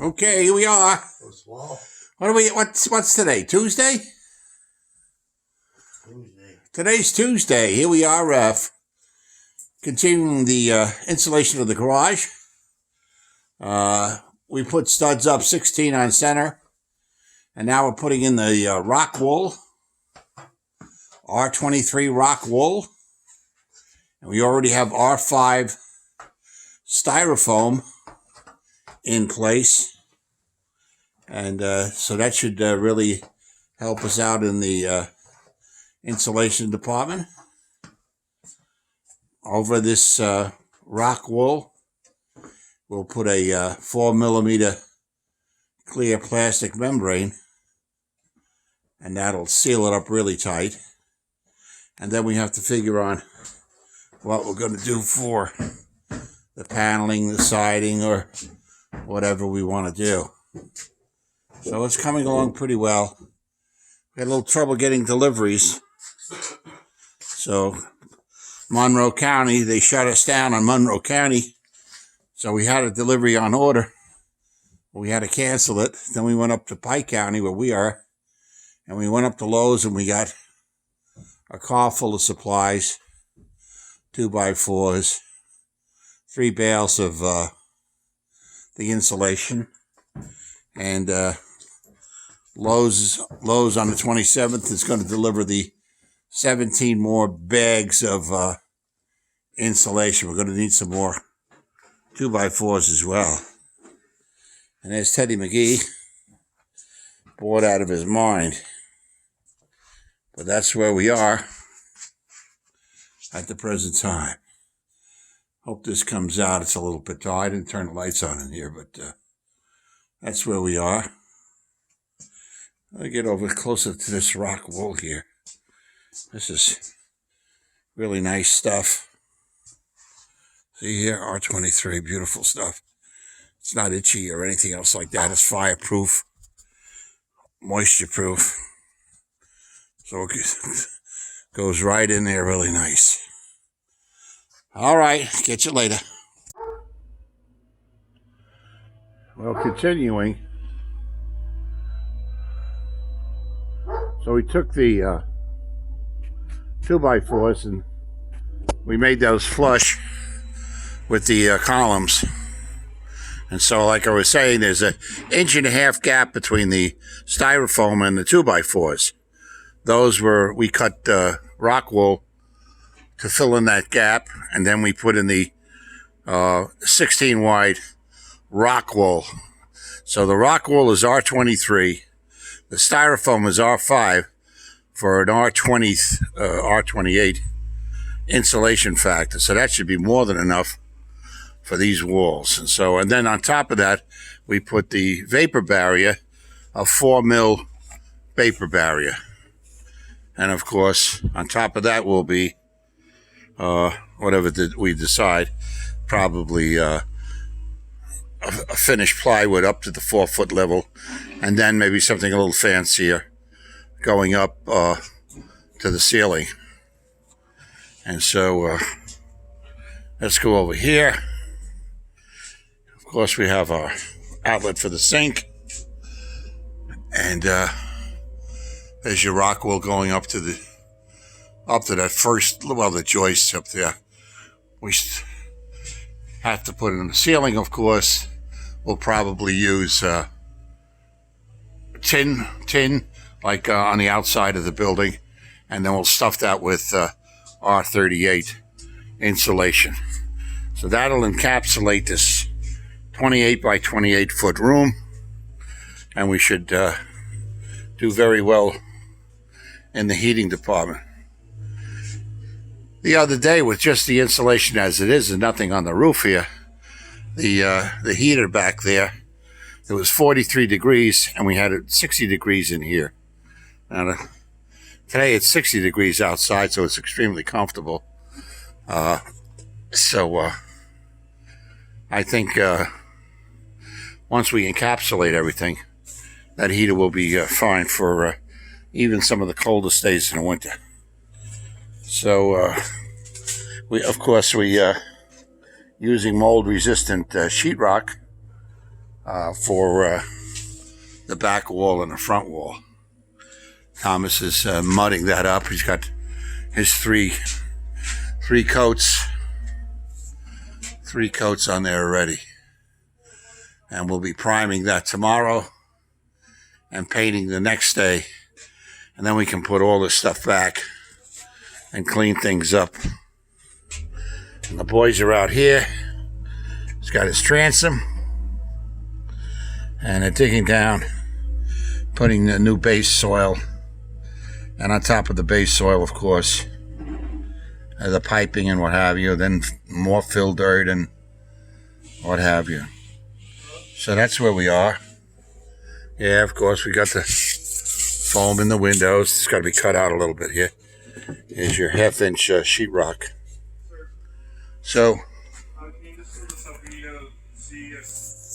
Okay, here we are. Small. What's today? Tuesday? Tuesday. Today's Tuesday. Here we are, continuing the insulation of the garage. We put studs up 16 on center, and now we're putting in the rock wool, R23 rock wool, and we already have R5 styrofoam in place, and so that should really help us out in the insulation department. Over this rock wool, we'll put a 4mm clear plastic membrane, and that'll seal it up really tight. And then we have to figure on what we're going to do for the paneling, the siding, or whatever we want to do. So it's coming along pretty well. We had a little trouble getting deliveries. So Monroe County, they shut us down on Monroe County. So we had a delivery on order. We had to cancel it. Then we went up to Pike County, where we are, and we went up to Lowe's, and we got a car full of supplies, 2x4s, 3 bales of the insulation, and Lowe's on the 27th is going to deliver the 17 more bags of insulation. We're going to need some more 2x4s as well. And there's Teddy McGee, bored out of his mind. But that's where we are at the present time. Hope this comes out. It's a little bit dark. I didn't turn the lights on in here, but that's where we are. I'll get over closer to this rock wool here. This is really nice stuff. See here, R23, beautiful stuff. It's not itchy or anything else like that. It's fireproof, moisture-proof. So it goes right in there really nice. All right, catch you later. Well, continuing. So we took the 2x4s and we made those flush with the columns. And so, like I was saying, there's an 1.5 inch gap between the styrofoam and the 2x4s. Those were, we cut rock wool to fill in that gap, and then we put in the 16 wide rock wool. So the rock wool is R23, the styrofoam is R5 for an R28 insulation factor. So that should be more than enough for these walls. And then on top of that, we put the vapor barrier, a 4mm vapor barrier. And of course, on top of that will be whatever we decide, probably a finished plywood up to the 4-foot level, and then maybe something a little fancier going up to the ceiling. And so let's go over here. Of course, we have our outlet for the sink, and there's your rock wool going up to that first, well, the joists up there. We have to put it in the ceiling, of course. We'll probably use tin, like on the outside of the building, and then we'll stuff that with R38 insulation. So that'll encapsulate this 28 by 28 foot room, and we should do very well in the heating department. The other day, with just the insulation as it is and nothing on the roof here, the heater back there, it was 43 degrees, and we had it 60 degrees in here. Now, today it's 60 degrees outside, so it's extremely comfortable. So I think once we encapsulate everything, that heater will be fine for even some of the coldest days in the winter. So we using mold resistant sheetrock for the back wall and the front wall. Thomas is mudding that up. He's got his three coats on there already, and we'll be priming that tomorrow and painting the next day, and then we can put all this stuff back and clean things up. And the boys are out here. He's got his transom, and they're digging down, putting the new base soil, and on top of the base soil, of course, the piping and what have you, then more fill dirt and what have you. So that's where we are. Yeah, of course, we got the foam in the windows. It's got to be cut out a little bit here. Here's your half-inch sheetrock. So